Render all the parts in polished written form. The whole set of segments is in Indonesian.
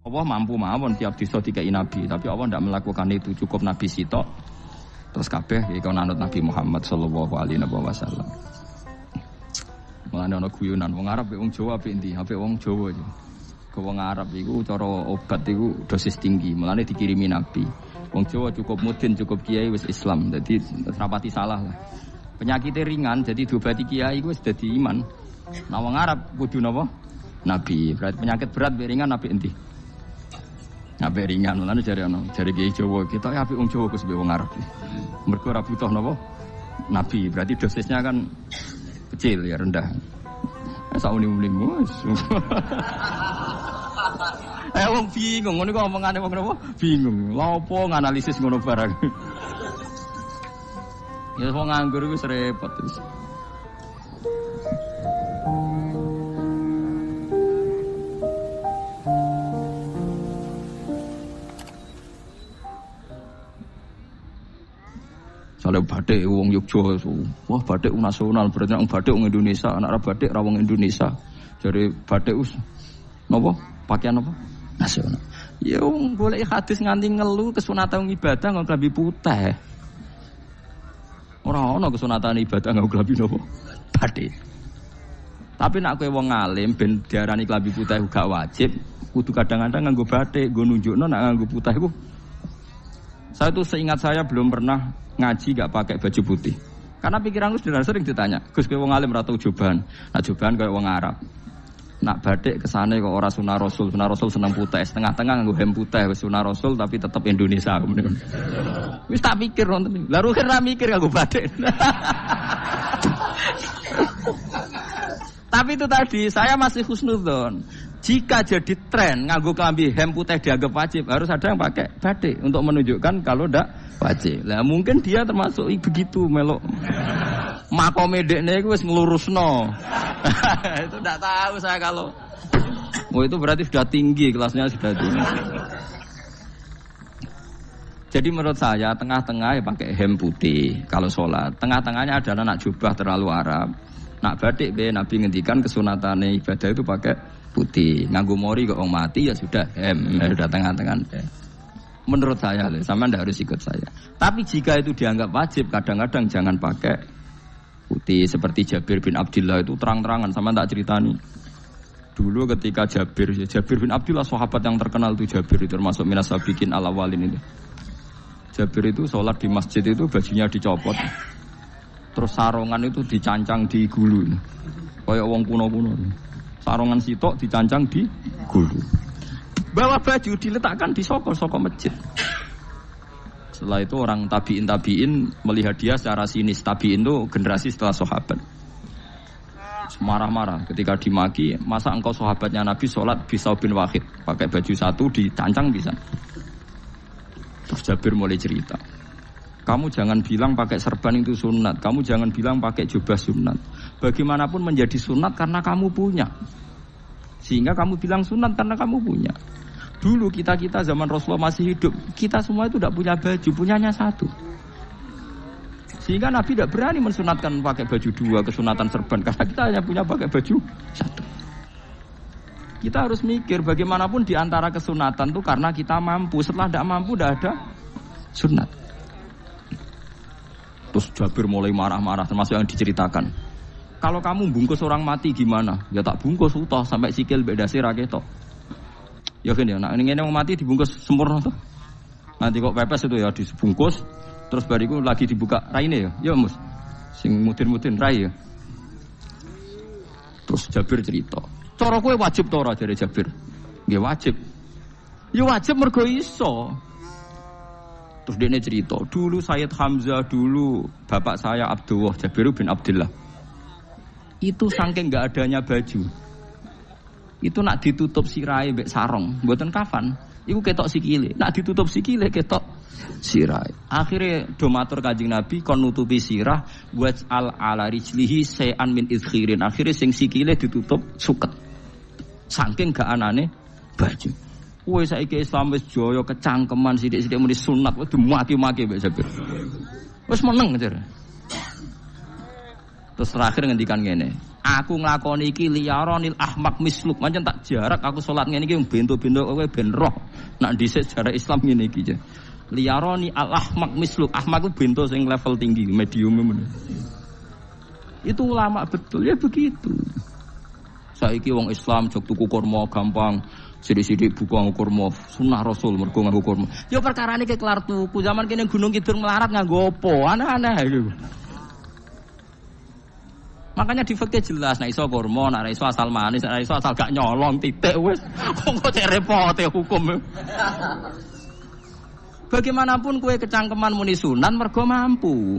Allah mampu mawon tiap disa dikai nabi, tapi Allah tidak melakukan itu, cukup nabi sitok. Terus kabeh iki kon anut Nabi Muhammad sallallahu alaihi wasallam. Mulane ana guyonan wong Arab wong Jawa apik endi? Apik wong Jawa iki. Ke wong Arab iku cara obat iku dosis tinggi, mulane dikirimi nabi. Wong Jawa cukup mudin, cukup kiai wis Islam. Dadi rapati salah lah. Penyakitnya ringan jadi diobati kiai iku wis dadi iman. Nah wong Arab kudu napa? Nabi. Berarti penyakit berat ringan nabi endi? Nabi ringan, lalu jari kiai Jawa kita apik wong Jawa kus wong Arab. Mergo ora butuh napa? Nabi. Berarti dosisnya kan kecil ya rendah. Sauni-uni mus. Wong bingung ngono kok omongane wong napa? Bingung. Lha opo nganalisis ngono barang. Ya wong nganggur wis repot wis. Soale batik wong Yogyakarta, wah batik nasional berarti wong batik wong Indonesia, anak batik ra wong Indonesia. Jare batik us napa? Pakaian apa? Nasional. Ya wong golek hadis nganti ngelu kesunatan ibadah nggo klambi putih. Ora ana kesunatan ibadah nggo klambi napa? Batik. Tapi nek kowe wong alim ben diarani klambi putih gak wajib, kudu kadang-kadang nganggo batik, nggo nunjukno nek nganggo putih iku. Saya tuh seingat saya belum pernah ngaji gak pakai baju putih. Karena pikiranku sudah sering ditanya, Gus kowe wong alim ora tau joban. Nah joban koyo wong Arab. Nak batik kesane kok ora sunah Rasul seneng putih, setengah-tengah nganggo hem putih wis sunah Rasul tapi tetep Indonesia. Wis tak pikir wonten. Lah rugen ra mikir nganggo batik. Tapi itu tadi saya masih husnudzon. Jika jadi tren nganggo klambi hem putih dianggap wajib, harus ada yang pakai batik untuk menunjukkan kalau ndak wajib. Lah mungkin dia termasuk begitu melok. Makome dekne iku wis nglurusno. Itu ndak tahu saya kalau. Oh itu berarti sudah tinggi, kelasnya sudah tinggi. Jadi menurut saya tengah-tengah ya pakai hem putih kalau sholat. Tengah-tengahnya adalah nak jubah terlalu Arab. Nak batik be Nabi ngendikan kesunatane ibadah itu pakai putih. Nganggo mori kok wong mati ya sudah hem, ya sudah tengah-tengah. Menurut saya, sama ndak harus ikut saya. Tapi jika itu dianggap wajib, kadang-kadang jangan pakai putih. Seperti Jabir bin Abdullah itu terang-terangan, sama tak ceritani. Dulu ketika Jabir bin Abdullah sahabat yang terkenal itu Jabir itu termasuk minas sabiqin al-awwalin itu. Jabir itu sholat di masjid itu bajunya dicopot. Terus sarongan itu dicancang di gulu. Kayak wong kuno-kuno. Sarongan sitok dicancang di gulu. Bawa baju diletakkan di soko masjid. Setelah itu orang tabiin melihat dia secara sinis. Tabiin itu generasi setelah sahabat. Marah-marah ketika dimaki, masa engkau sahabatnya Nabi sholat bisa bin wahid pakai baju satu dicancang bisa. Terus Jabir mulai cerita. Kamu jangan bilang pakai serban itu sunat. Kamu jangan bilang pakai jubah sunat. Bagaimanapun menjadi sunat karena kamu punya. Sehingga kamu bilang sunat karena kamu punya. Dulu kita zaman Rasulullah masih hidup, kita semua itu tidak punya baju, punyanya satu. Sehingga Nabi tidak berani mensunatkan pakai baju dua, kesunatan serban. Karena kita hanya punya pakai baju satu. Kita harus mikir bagaimanapun di antara kesunatan itu karena kita mampu. Setelah tidak mampu, tidak ada sunat. Terus Jabir mulai marah-marah, termasuk yang diceritakan. Kalau kamu bungkus orang mati gimana? Ya tak bungkus utuh sampai sikil bedasi raketok. Ya kan ya, nak ini yang mati dibungkus sempurna tuh. Nanti kok pepes itu ya dibungkus, terus bariku lagi dibuka raine ya. Ya mus, sing mudin-mudin rai ya. Terus Jabir cerita. Cara kowe wajib to ora jare Jabir? Nggih wajib. Ya wajib mergo iso. Terus dia cerita, dulu Sayyid Hamzah, dulu bapak saya Abdullah, Jabir bin Abdullah. Itu saking enggak adanya baju. Itu nak ditutup sirai mbek sarong, mboten kafan. Iku ketok sikile. Nak ditutup sikile ketok sirai. Akhirnya do matur Kanjeng Nabi kon nutupi sirah waj'al ala rijlihi sayan min izkhirin. Akhirnya sing sikile ditutup suket. Saking gak anane baju. Woi saiki Islam wis jaya kecangkeman sithik-sithik muni sunat wis maki-maki mbek Jabir. Wis meneng jar. Terus terakhir ngendikan ngene, Aku nglakoni iki liyaronil ahmak misluk. Pancen tak jarak aku salat ngene iki bento-bento kowe ben roh. Nak dhisik sejarah Islam ngene iki aja. Liyaroni al ahmak misluk. Ahmak ku bento sing level tinggi, medium men. Itu ulama betul ya begitu. Saiki wong Islam jog tuku kurma gampang. Sidik-sidik buka kurma sunah Rasul mergo nganggo kurma. Ya perkarane ke kelar tuku. Zaman kene Gunung Kidul melarat nganggo apa? Aneh-aneh iku. Makanya di fikih jelas nek iso kurma, nek iso asal manis, nek iso asal gak nyolong titik wis. Kok cek repote hukum. Bagaimanapun kue kecangkeman muni sunan mergo mampu.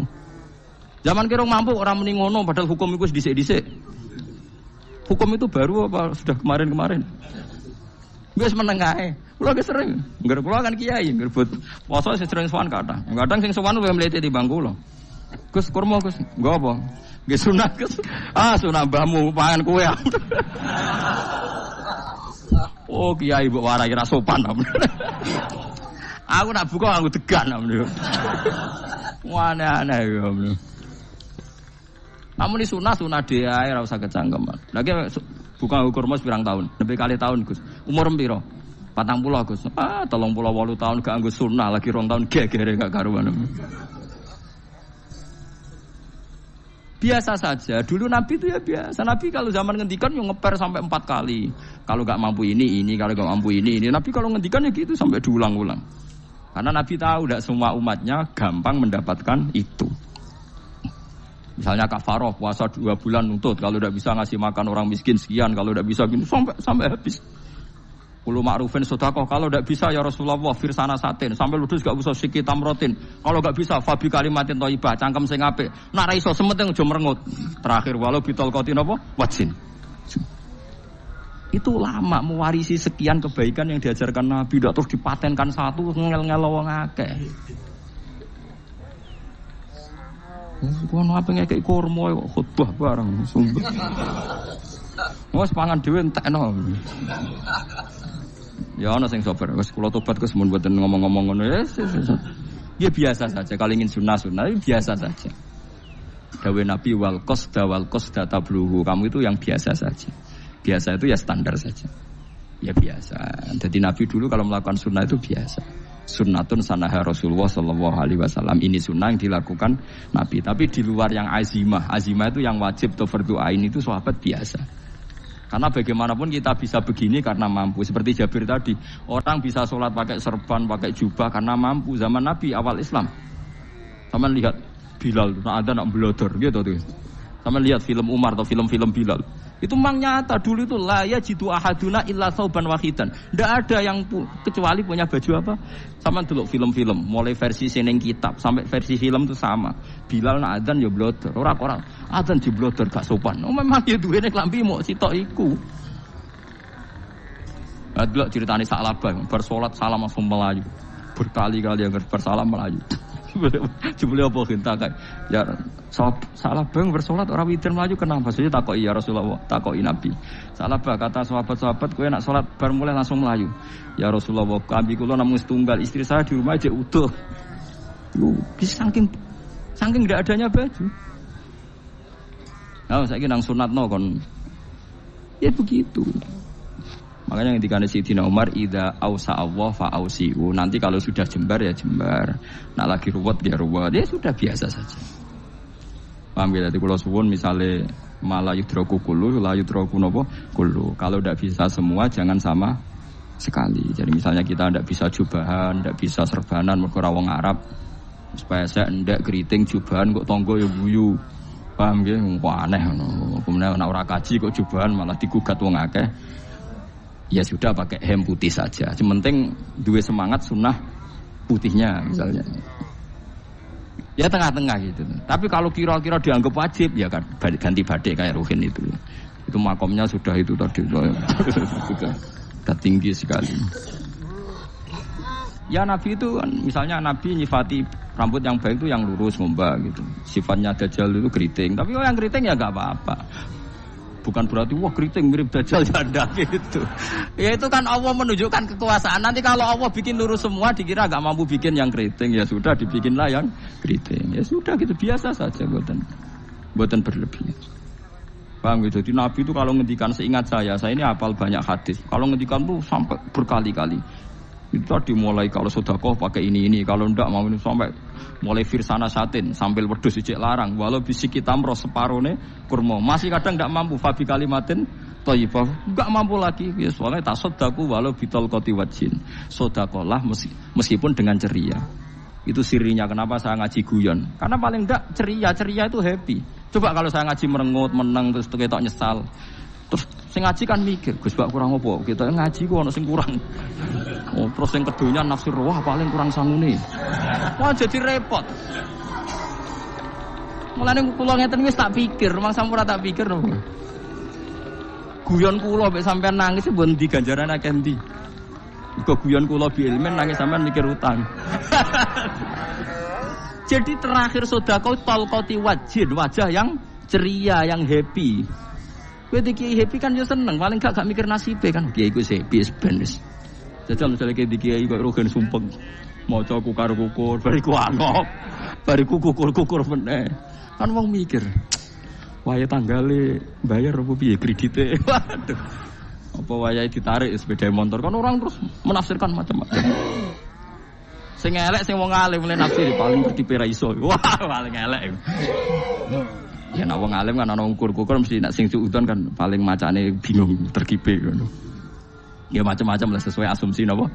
Zaman kira mampu orang muni ngono padahal hukum itu dhisik-dhisik. Hukum itu baru apa sudah kemarin-kemarin? Wis menengahe. Kula ge sering, ngger kula kan kiai, ngerbut poso sering sowan kathah. Kadang sing sowan luwih mlete timbang kula. Gus kurma Gus, nggo apa? Nggih sunah Gus. Ah sunah mbahmu pangan kowe. Oh kiai mbok warai ra sopan. Aku nak buka aku degan amne. Aneh-aneh ya amne. Namun di sunah dia ora usah kecangkeman. Lagi buka kurma pirang tahun, lebih kali tahun Gus. Umur piro? 40 Gus. 38 tahun gak nggo sunah lagi 2 tahun gegere gak karuan. Biasa saja. Dulu Nabi itu ya biasa. Nabi kalau zaman ngendikan yang ngeper sampai 4 kali. Kalau gak mampu ini, kalau gak mampu ini. Nabi kalau ngendikan ya gitu sampai diulang-ulang. Karena Nabi tahu tidak semua umatnya gampang mendapatkan itu. Misalnya kafaroh puasa 2 bulan nuntut, kalau tidak bisa ngasih makan orang miskin sekian, kalau tidak bisa gini sampai habis. Ulu ma'rufin sedekah, kalau tidak bisa ya Rasulullah firsana satin, sampai ludus gak usah sikit tamrotin. Kalau gak bisa fabi kalimatin thayyibah, cangkem sing apik. Nak ra iso sementing aja merengut. Terakhir walau bitol qatin apa? Wajin. Itu lama mewarisi sekian kebaikan yang diajarkan Nabi, tidak terus dipatenkan satu ngel-ngel wong akeh. Kono apa ngekek kurma khutbah bareng sumber. Wes pangan dhewe entekno. Ya ana sing sabar, wis kula tobat Gus mun mboten ngomong-ngomong ngono ya. Ya biasa saja kalau ingin sunah-sunah biasa saja. Dawe Nabi wal qasda tabluhu. Kamu itu yang biasa saja. Biasa itu ya standar saja. Ya biasa. Jadi Nabi dulu kalau melakukan sunnah itu biasa. Sunnatun sanaha Rasulullah sallallahu alaihi wasallam. Ini sunnah yang dilakukan Nabi. Tapi di luar yang azimah. Azimah itu yang wajib atau fardhu ain itu sahabat biasa. Karena bagaimanapun kita bisa begini karena mampu. Seperti Jabir tadi, orang bisa sholat pakai serban, pakai jubah karena mampu. Zaman Nabi awal Islam. Sama lihat Bilal, ada nak belodor gitu tuh. Sama lihat film Umar atau film-film Bilal. Itu memang nyata dulu itu la yajidu ahaduna illa thawban wahidan. Enggak ada yang kecuali punya baju apa? Sama dulu film-film, mulai versi seneng kitab sampai versi film itu sama. Bilal nak adzan ya blodor, ora adzan di blodor gak sopan. Oh memang ya duwene klambi mok sitok iku. Adlok ceritane Sa'labah bersolat salam langsung melayu. Berkali-kali agar bersalam melayu. Jebule apa genta kae. Ya salah bang bersolat orang witir melayu kenapa? Saya takoki ya Rasulullah, takoki Nabi. Salah bah kata sahabat-sahabat kowe nak salat bar mulai langsung melayu. Ya Rasulullah, kami kula namung setunggal, istri saya di rumah aja utuh. Bisa saking tidak adanya baju. Nah, saiki nang sunatno kon. Ya begitu. Makanya ketika Sayyidina Umar idza ausa Allah fa ausiu. Nanti kalau sudah jembar ya jembar. Nak lagi ruwet ya ruwet. Ya sudah biasa saja. Paham ya? Jadi kalau suwun misalnya malah yudroku kulu, la yudroku nopo kulu. Kalau tidak bisa semua jangan sama sekali. Jadi misalnya kita tidak bisa jubahan, tidak bisa serbanan mergo wong Arab. Supaya saya ndak keriting jubahan kok tonggo ya guyu. Paham ya? Wah aneh ngono. Kemudian nek ora kaji kok jubahan malah digugat wong akeh. Ya sudah pakai hem putih saja. Yang penting dua semangat sunnah putihnya misalnya. Ya tengah-tengah gitu. Tapi kalau kira-kira dianggap wajib ya kan ganti badai kayak Ruhin itu. Itu makomnya sudah itu tadi sudah tinggi sekali. Ya Nabi itu kan misalnya Nabi nyifati rambut yang baik itu yang lurus ngombak gitu. Sifatnya Dajjal itu keriting. Tapi yang keriting ya enggak apa-apa. Bukan berarti wah keriting mirip Dajjal janda gitu. Ya itu kan Allah menunjukkan kekuasaan. Nanti kalau Allah bikin lurus semua dikira gak mampu bikin yang keriting. Ya sudah dibikinlah yang keriting. Ya sudah gitu biasa saja buatan berlebihan. Paham gitu. Jadi Nabi itu kalau ngendikan seingat saya ini hafal banyak hadis. Kalau ngendikan tuh sampai berkali-kali. Itu tadi mulai kalau sedekah pakai ini, kalau ndak mau ini sampai mulai firsana satin sambil wedhus ijek larang walau bisi kita mros separone kurma. Masih kadang ndak mampu fabi kalimatin thayyibah. Enggak mampu lagi. Ya soalnya tasaddaku walau bitol qoti wajin. Sedekahlah meskipun dengan ceria. Itu sirinya kenapa saya ngaji guyon. Karena paling enggak ceria itu happy. Coba kalau saya ngaji merengut, menang terus ketok nyesal. Terus sing ngaji kan mikir, Gus Bak kurang apa? Kita ngaji kok ono sing kurang. Oh, terus yang kedunya nafsir wah paling kurang sangune. Wah jadi repot. Mulane kula ngeten wis tak pikir, rumang sampun tak pikir lho. Guyon kula mek sampean nangis mbon ndi ganjaran akeh ndi. Kok guyon kula bi ilmen nangis sampean mikir utang. Jadi terakhir sedekah talqati wajhin, wajah yang ceria, yang happy. Kowe iki happy kan yo seneng, paling gak mikir nasibe kan. Kiai ku happy ben wis. Jajal misale kiai kok rogen sumpeng. Maca kukar-kukur, bariku angop. Bariku kukur-kukur meneh. Kan wong mikir. Wae tanggale bayar apa piye kredite. Waduh. Apa wayahe ditarik sepeda motor kan orang terus menafsirkan macam-macam. Sing elek sing wong alim mulai nafsir paling tertipe ra iso. Wah, paling elek. Ya nek wong alim kan ana ukur-ukur mesti nek sing suudon kan paling macane bingung terkipe ngono. Ya macam-macam lah sesuai asumsi napa.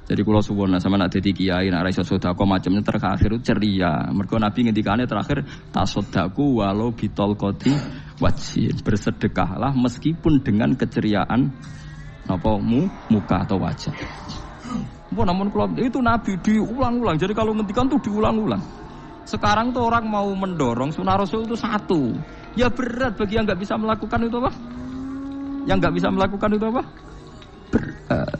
Jadi kula suwun sama nek dadi kiai nek ra iso sedekah macamnya terakhir ceria. Mergo Nabi ngendikane terakhir tasaddaku walau bitol qoti wajib, bersedekahlah meskipun dengan keceriaan apa muka atau wajah. Namun kalau itu Nabi diulang-ulang. Jadi kalau ngendikan tuh diulang-ulang. Sekarang tuh orang mau mendorong sunnah Rasul itu satu. Ya berat bagi yang nggak bisa melakukan itu apa? Yang nggak bisa melakukan itu apa? Berat.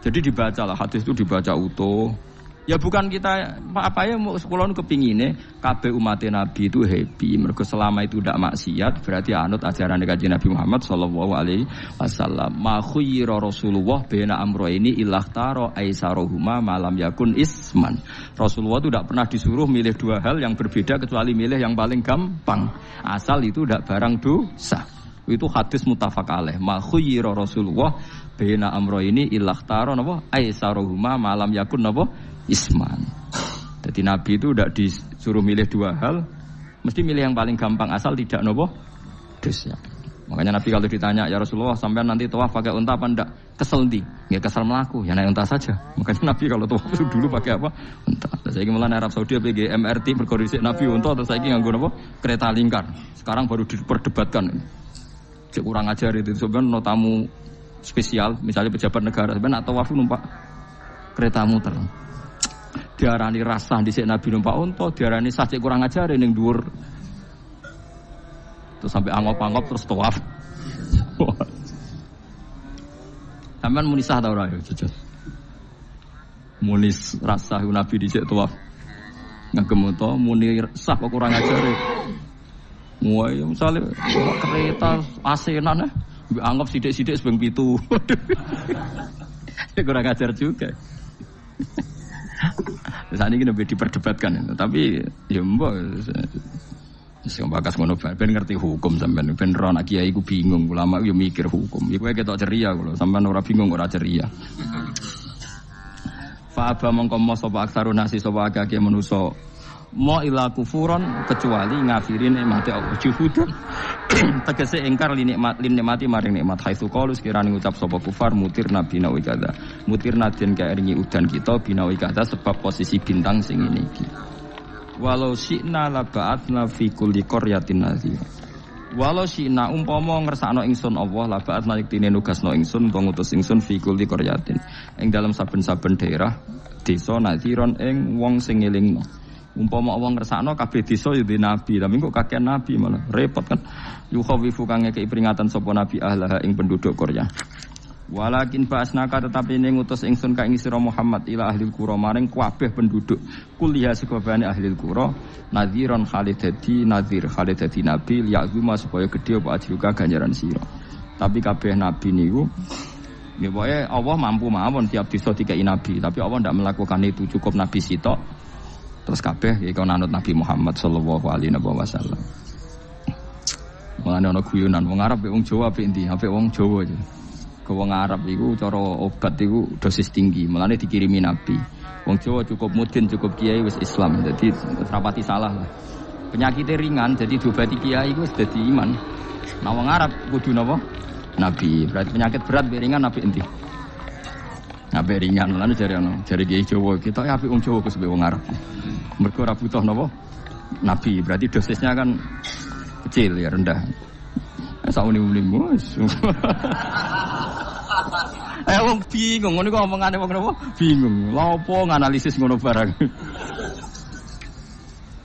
Jadi dibacalah hadis itu dibaca utuh. Ya bukan kita apa ya mau sekolah kepingine kabeh umat Nabi itu happy. Mergo selama itu tidak maksiat berarti anut ajaran Kanjeng Nabi Muhammad sallallahu alaihi wasallam. Ma khuyira Rasulullah baina amrayni ilakhtara aisarohuma malam yakun isman. Rasulullah itu tidak pernah disuruh milih dua hal yang berbeda kecuali milih yang paling gampang. Asal itu tidak barang dosa. Itu hadis muttafaq alaih. Ma khuyira Rasulullah baina amrayni ilakhtara napa aisarohuma malam yakun napa isman. Jadi Nabi itu tidak disuruh milih dua hal, mesti milih yang paling gampang asal tidak nopo dosa. Makanya Nabi kalau ditanya ya Rasulullah sampean nanti tawaf pakai unta apa enggak? Kesel ndi? Ya kesel melaku, ya naik unta saja. Makanya Nabi kalau tawaf itu dulu pakai apa? Unta. Saya ingin mulai Arab Saudi PG MRT berkoordinasi Nabi unta atau saya ingin nganggo nopo? Kereta lingkar. Sekarang baru diperdebatkan. Cek kurang ajar itu sebenarnya no tamu spesial, misalnya pejabat negara sebenarnya atau tawaf numpak kereta muter. Diarani rasah dhisik Nabi numpak unta, diarani sah cek kurang ajar ning dhuwur. Terus sampai angop-angop terus tawaf. Sampeyan muni sah ta ora ya, jujur. Muni rasah Nabi dhisik tawaf. Ngagem unta muni sah kok kurang ajar. Wah, misalnya kereta asenan anggap sidik-sidik sebeng pitu. Kurang ajar juga. Saat ini lebih diperdebatkan, tapi ya mbak, saya bakas ngono ben ngerti hukum sampean, ben ro anak kiai ku bingung, ulama yo mikir hukum. Iku ketok ceria kalau sampean ora bingung ora ceria. Fa aba mongko mo sapa aksarun nasi sapa akeh manusa mo ila kufuron kecuali ngafirin nikmat Allah juhud. Tegese ingkar nikmati maring nikmat haitsu qalu sekirane ngucap sapa kufar mutir nabi nawi kada. Mutir nadien kae ringi udan kita binawi kada sebab posisi bintang sing ngene iki. Walau syi'na la ba'atna fi kulli qaryatin nadhir. Walau syi'na umpama ngersakno ingsun Allah la ba'atna iktine nugasno ingsun utawa ngutus ingsun fi kulli qaryatin. Ing dalam saben-saben daerah desa nadhiron ing wong sing ngelingno. Umpama wong ngersakno kabeh desa yo nabi, tapi kok kakek nabi malah repot kan. Yukhawifu kang ngekeki peringatan sapa nabi ahlaha ing penduduk Korea. Walakin ba'asnaka tetapi ning ngutus ingsun ka ing sira Muhammad ila ahli qura maring kabeh penduduk kuliah sekobane ahli qura nadhiron khalidati nadhir khalidati nabi liya'zuma supaya gedhe apa ajruka ganjaran sira. Tapi kabeh nabi niku ya pokoke Allah mampu mawon tiap desa dikeki nabi, tapi Allah ndak melakukan itu, cukup nabi sitok. Terus kabeh ya iku nanut Nabi Muhammad sallallahu alaihi wasallam. Mulane ana guyonan wong Arab wong Jawa apik endi? Apik wong Jawa aja. Ke wong Arab iku cara obat iku dosis tinggi, mulane dikirimi Nabi. Wong Jawa cukup mudin, cukup kiai wis Islam. Jadi rapati salah lah. Penyakitnya ringan, jadi diobati kiai iku wis dadi iman. Nah wong Arab kudu napa? Nabi. Berarti penyakit berat be ringan apik endi? Apik ringan, mulane jare kiai Jawa kita apik wong Jawa kus be wong Arab. Mergo ora butuh napa? Nabi. Berarti dosisnya kan kecil ya, rendah. Sauni-uni mus. Wong bingung, ngono kok omongane wong napa? Bingung. Lha opo nganalisis ngono barang.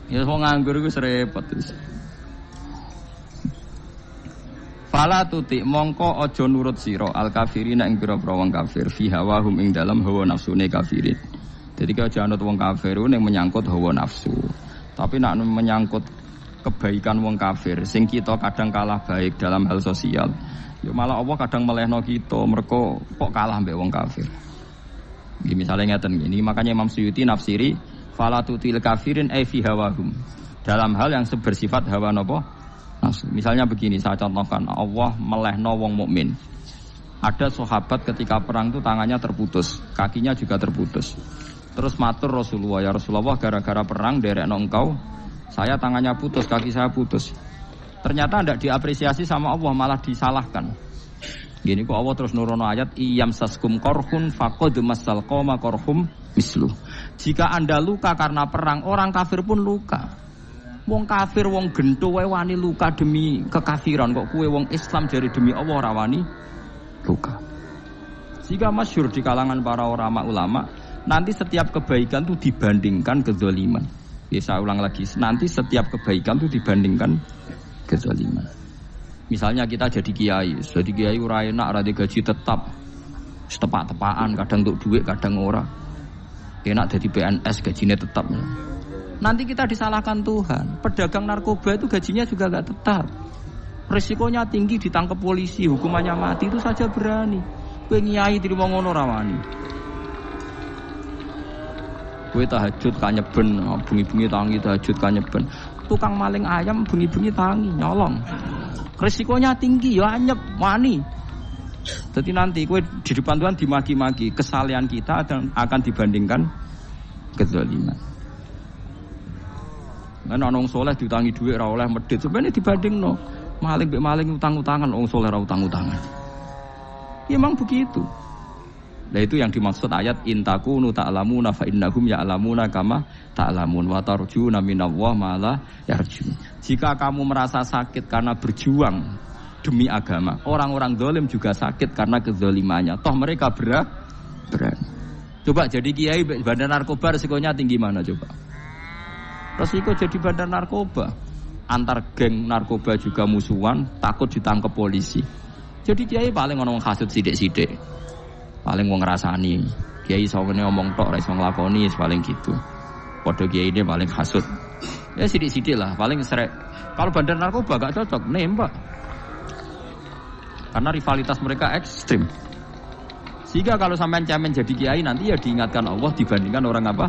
Ya wong nganggur iku repot terus. Fala tuti mongko aja nurut sira al kafirina ing pira-pira wong kafir fi hawahum ing dalam hawa nafsune kafirin. Jadi kalau aja anut wong kafir ning menyangkut hawa nafsu. Tapi nak menyangkut kebaikan wong kafir sing kita kadang kalah baik dalam hal sosial. Ya malah Allah kadang melehno kita mergo kok kalah mbek wong kafir. Iki misale ngeten gini, makanya Imam Suyuti nafsiri fala tutil kafirin ai fi hawahum. Dalam hal yang bersifat hawa napa? Nafsu. Misalnya begini, saya contohkan, Allah melehno wong mukmin. Ada sahabat ketika perang itu tangannya terputus, kakinya juga terputus. Terus matur Rasulullah, ya Rasulullah gara-gara perang derekno engkau, saya tangannya putus, kaki saya putus. Ternyata tidak diapresiasi sama Allah, malah disalahkan. Gini kok Allah terus nurono ayat iyam saskum korhun faqad masal qoma korhum mislu. Jika Anda luka karena perang, orang kafir pun luka. Wong kafir wong gento wae wani luka demi kekafiran, kok kuwe wong Islam jari demi Allah ora wani luka. Jika masyhur di kalangan para ulama, nanti setiap kebaikan itu dibandingkan kezaliman. Ya, saya ulang lagi, nanti setiap kebaikan itu dibandingkan kezaliman. Misalnya kita jadi kiai ora enak, ora gaji tetap, tepak-tepakan, kadang untuk duit, kadang ora. Enak jadi PNS gajinya tetap. Nanti kita disalahkan Tuhan. Pedagang narkoba itu gajinya juga enggak tetap. Resikonya tinggi, ditangkap polisi, hukumannya mati, itu saja berani. Kowe nyai dirimo ngono ra wani. Kowe tahajud kanyeben, bengi-bengi tangi tahajud kanyeben. Tukang maling ayam bengi-bengi tangi nyolong. Resikonya tinggi ya anyep wani. Jadi nanti kowe di depan Tuhan dimaki-maki, kesalehan kita akan dibandingkan kezaliman. Kan ana wong saleh diutangi dhuwit ora oleh medhit, sebenarnya dibandingno maling mbek maling utang-utangan, wong saleh ora utang-utangan. Ya memang begitu. Nah itu yang dimaksud ayat intakunu ta'lamuna fa innahum ya'lamuna kama ta'lamun wa tarjuna minallah ma la yarjun. Jika kamu merasa sakit karena berjuang demi agama, orang-orang zalim juga sakit karena kezalimannya. Toh mereka berat. Coba jadi kiai bandar narkoba resikonya tinggi mana coba? Resiko jadi bandar narkoba. Antar geng narkoba juga musuhan, takut ditangkap polisi. Jadi kiai paling ono kasut sithik-sithik. Paling wong ngrasani. Kiai sawene ngomong tok ora iso nglakoni paling gitu. Padha kiai ini paling kasut. Ya sithik-sithik lah, paling srek. Kalau bandar narkoba gak cocok nembak. Karena rivalitas mereka ekstrim. Sehingga kalau sampean cemen jadi kiai nanti ya diingatkan Allah dibandingkan orang apa?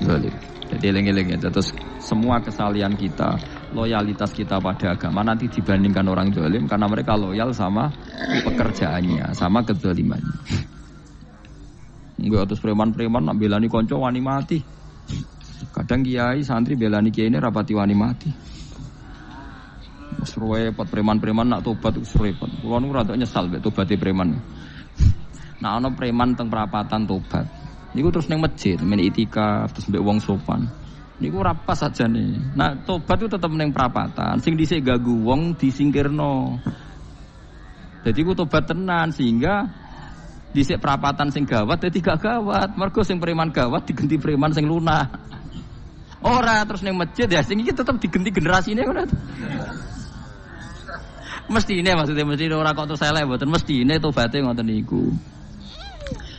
Zalim. Jadi eling-eling ya. Terus semua kesalahan kita, loyalitas kita pada agama nanti dibandingkan orang zalim karena mereka loyal sama pekerjaannya, sama kezalimannya. Enggak terus preman-preman nak belani konco wani mati. Kadang kiai santri belani kiai ini rapati wani mati. Repot preman-preman nak tobat repot. Kulo nu rada nyesal mek tobate preman. Nah ana preman teng perapatan tobat. Niku terus ning masjid, men itikaf terus mbek wong sopan. Niku ora pas sajane. Nah tobat itu tetep ning perapatan. Sing dhisik ganggu wong disingkirno. Jadi ku tobat tenan sehingga dhisik perapatan sing gawat dadi gak gawat. Mergo sing preman gawat diganti preman sing lunah. Ora terus ning masjid ya sing iki tetep diganti generasine ngono. Mestine maksudnya ora kok terus elek mboten mestine tobaté ngoten niku.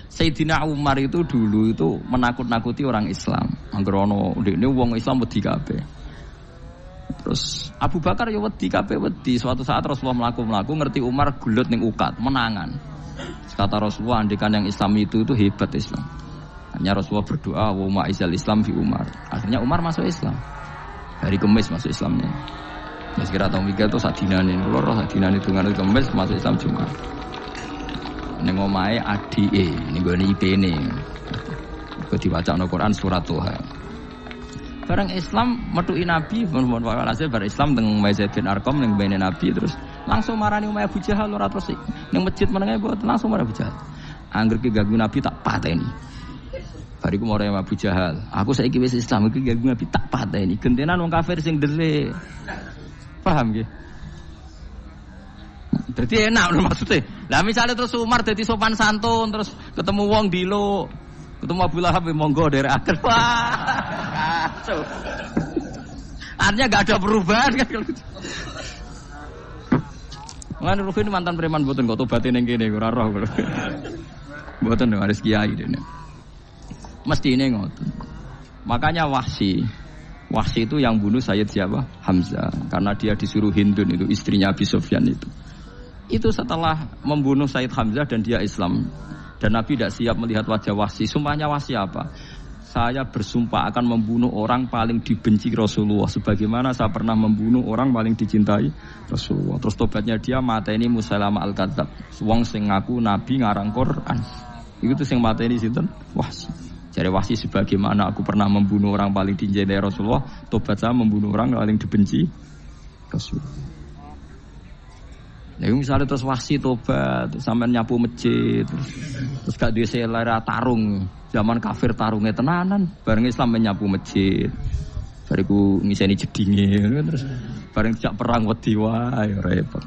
Sayyidina Umar itu dulu itu menakut-nakuti orang Islam. Angger ana ndekne wong Islam wedi kabeh. Terus Abu Bakar ya wedi kabeh wedi. Suatu saat Rasulullah mlaku-mlaku ngerti Umar gulut ning ukat, menangan. Kata Rasulullah andikan yang Islam itu hebat Islam. Hanya Rasulullah berdoa wa ma'izal Islam fi Umar. Akhirnya Umar masuk Islam. Hari Kamis masuk Islamnya. Mas kira tau mikir itu sadinane, kula roh sadinane dongan Kamis masuk Islam Jumat. Ning omahe adike, ning gone IP-ne. Kok diwacana Quran surat Toha. Barang Islam metuki Nabi, mohon walhasil bar Islam teng Zaid bin Arqam ning bene Nabi terus langsung marani Umayyah Abu Jahal ora terus ning masjid menenge mboten langsung marani Abu Jahal. Angger ki ganggu Nabi tak pateni. Bariku marani Abu Jahal, aku saiki wis Islam iki ganggu Nabi tak pateni. Gentenan wong kafir sing dhewe. Paham nggih? Dadi enak lho maksudnya. Lah misale terus Umar dadi sopan santun terus ketemu wong dilo, ketemu Abu Lahab monggo dari akhir. Wah. Kacau. Artinya enggak ada perubahan kan kalau gitu. Lan Ruhin mantan preman mboten kok tobaté ning kene ora roh kok. Mboten harus kiai dene. Mestine ngoten. Makanya Wahsy itu yang bunuh Sayyid siapa? Hamzah. Karena dia disuruh Hindun itu istrinya Abi Sufyan itu. Itu setelah membunuh Sayyid Hamzah dan dia Islam. Dan Nabi tidak siap melihat wajah Wahsy. Sumpahnya Wahsy apa? Saya bersumpah akan membunuh orang paling dibenci Rasulullah. Sebagaimana saya pernah membunuh orang paling dicintai Rasulullah. Terus tobatnya dia mateni Musailamah al-Kadzab. Wong sing ngaku Nabi ngarang Quran. Itu tuh sing mateni sinten? Wahsy. Jadi Wahsy sebagaimana aku pernah membunuh orang paling dicintai Rasulullah, tobat saya membunuh orang paling dibenci Rasulullah. Nah, misalnya terus Wahsy tobat, sampean nyapu masjid, terus gak duwe selera tarung, zaman kafir tarungnya tenanan, bareng Islam menyapu masjid, bariku ngiseni jedinge, terus bareng tidak perang wedi wae repot.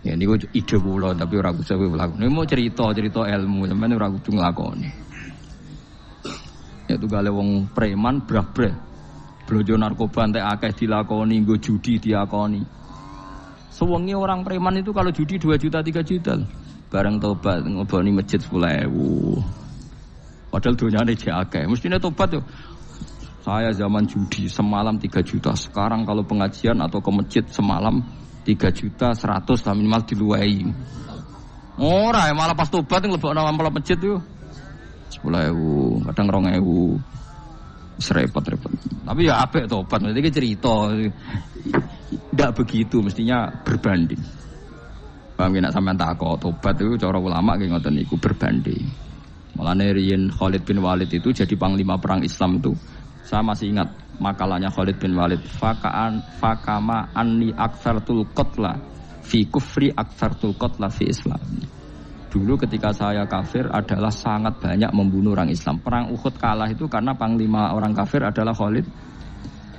Ya niku ide kula tapi ora kudu nglakoni. Ini mau cerita ilmu, sampean ora kudu nglakoni. Itu gale wong preman brah-breh. Blojo narkoba entek akeh dilakoni, nggo judi diakoni. Sewengi orang preman itu kalau judi 2 juta 3 juta. Bareng tobat ngoboni masjid 10.000. Padahal donyane jek akeh. Mestine tobat yo. Saya zaman judi semalam 3 juta. Sekarang kalau pengajian atau ke masjid semalam 3 juta 100 lah minimal diluwei. Ora malah pas tobat nglebokno amplop masjid yo. 10.000, kadang 2.000. Repot-repot. Tapi ya apik tobat, iki cerita. Tidak begitu, mestinya berbanding. Paham nek sampean takok tobat itu cara ulama ki ngoten niku berbanding. Mulane riyen Khalid bin Walid itu jadi panglima perang Islam itu. Saya masih ingat makalahnya Khalid bin Walid, fakama anni aktsartul qatla fi kufri aktsartul qatla fi Islam. Dulu ketika saya kafir adalah sangat banyak membunuh orang Islam. Perang Uhud kalah itu karena panglima orang kafir adalah Khalid.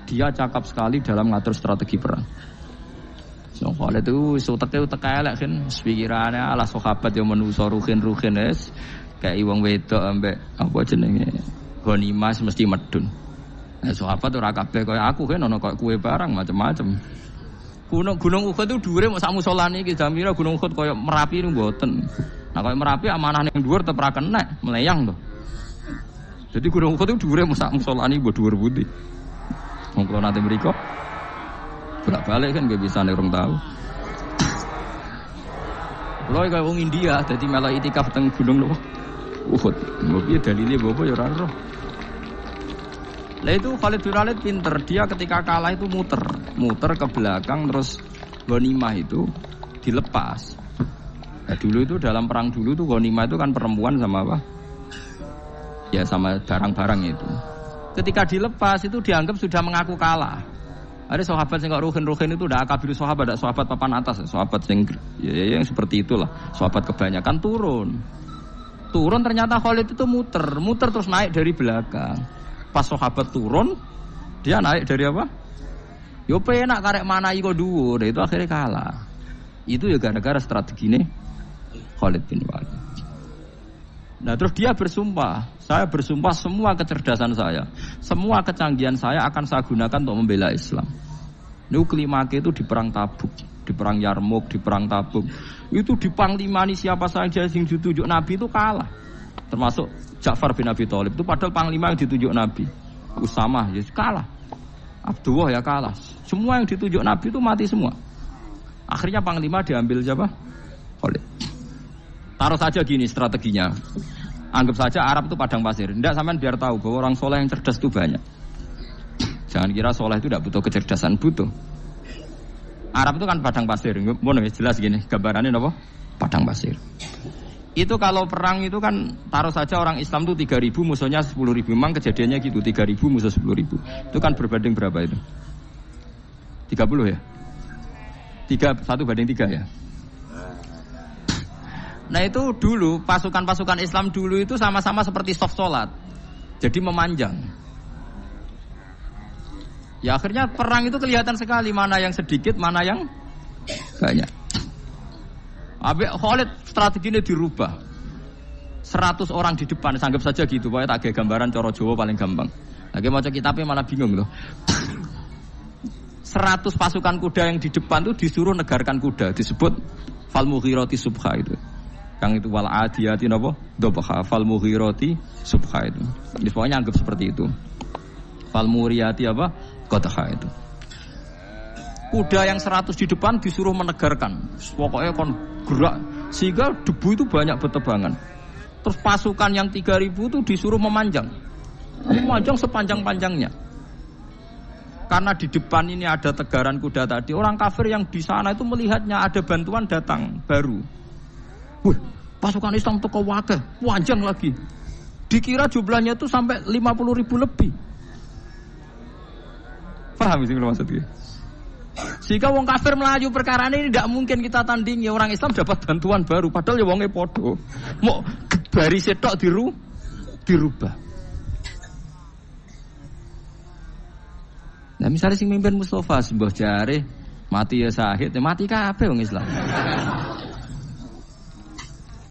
Dia cakap sekali dalam ngatur strategi perang. So Khalid itu utek elek kan, pikirannya ala sahabat yang menuso ruhin es kayak wong wedok ambek apa jenenge ghanimah mesti medun. Nah, sahabat ora kabeh kaya aku kan ono kaya kue barang macam-macam. Gunung Uhud itu dhuwure mok sak musolane iki jamira Gunung Uhud kaya Merapi niku mboten. Nah kalau Merapi amanah yang dhuwur tetep ra kenek, meleyang to. Jadi Gunung Uhud itu dhuwure sak musolani mbok dhuwur putih. Wong kula nate mriko bolak-balik kan gak bisa nerong tahu. Kula kaya wong India dadi melok itikaf teng Gunung Uhud. Mbok piye dalile mbok ya ora roh. Lah itu Khalid bin Walid pinter, dia ketika kalah itu muter ke belakang terus ghanimah itu dilepas. Nah, dulu itu dalam perang dulu tuh ghanimah itu kan perempuan sama apa? Ya sama barang-barang itu. Ketika dilepas itu dianggap sudah mengaku kalah. Ada sahabat yang kok ruhin itu udah akabir sahabat, ada sahabat papan atas, sahabat yang seperti itulah. Sahabat kebanyakan turun ternyata Khalid itu muter terus naik dari belakang. Pas sahabat turun, dia naik dari apa? Yo penak karek manai kok dhuwur, itu akhirnya kalah. Itu ya gara-gara strategi ini Khalid bin Walid. Nah terus dia bersumpah, saya bersumpah semua kecerdasan saya, semua kecanggihan saya akan saya gunakan untuk membela Islam. Ini kelimake itu di perang Tabuk, di perang Yarmouk, di perang Tabuk. Itu di panglimani siapa saja yang ditunjuk Nabi itu kalah. Termasuk Ja'far bin Abi Thalib itu padahal panglima yang ditunjuk Nabi. Usamah ya kalah. Abdullah ya kalah. Semua yang ditunjuk Nabi itu mati semua. Akhirnya panglima diambil siapa? Khalid. Taruh saja gini strateginya. Anggap saja Arab itu padang pasir. Tidak sampean biar tahu bahwa orang soleh yang cerdas itu banyak. Jangan kira soleh itu tidak butuh kecerdasan, butuh. Arab itu kan padang pasir. Ngono jelas gini, gambarannya apa? Padang pasir. Itu kalau perang itu kan taruh saja orang Islam itu 3.000 musuhnya 10.000. Memang kejadiannya gitu, 3.000 musuh 10.000. Itu kan berbanding berapa itu? 30 ya? 1:3 ya? Nah itu dulu, pasukan-pasukan Islam dulu itu sama-sama seperti soft sholat. Jadi memanjang. Ya akhirnya perang itu kelihatan sekali mana yang sedikit, mana yang banyak. Habis Khalid strateginya dirubah. 100 orang di depan, anggap saja gitu. Pokoknya tak kayak gambaran coro Jawa paling gampang. Lagi mau kitabnya malah bingung loh. 100 pasukan kuda yang di depan tuh disuruh negarkan kuda, disebut fal mughirati subha itu. Yang itu wal adiyati napa? Dobha fal mughirati subha itu. Jadi pokoknya anggap seperti itu. Fal muriyati apa? Qadha itu. Kuda yang 100 di depan disuruh menegarkan. Pokoknya kon gerak sehingga debu itu banyak bertebangan. Terus pasukan yang 3.000 itu disuruh memanjang. Memanjang sepanjang-panjangnya. Karena di depan ini ada tegaran kuda tadi, orang kafir yang di sana itu melihatnya ada bantuan datang baru. Wih, pasukan Islam teko wakil, panjang lagi. Dikira jumlahnya itu sampai 50.000 lebih. Paham sih maksudnya? Sehingga wong kafir melaju perkara ini tidak mungkin kita tandingi. Orang Islam dapat bantuan baru, padahal ya wongnya podo. Mau baris setok dirubah. Nah misalnya sing mimpin Mustafa sembah jare mati ya sahid, mati kabeh wong Islam.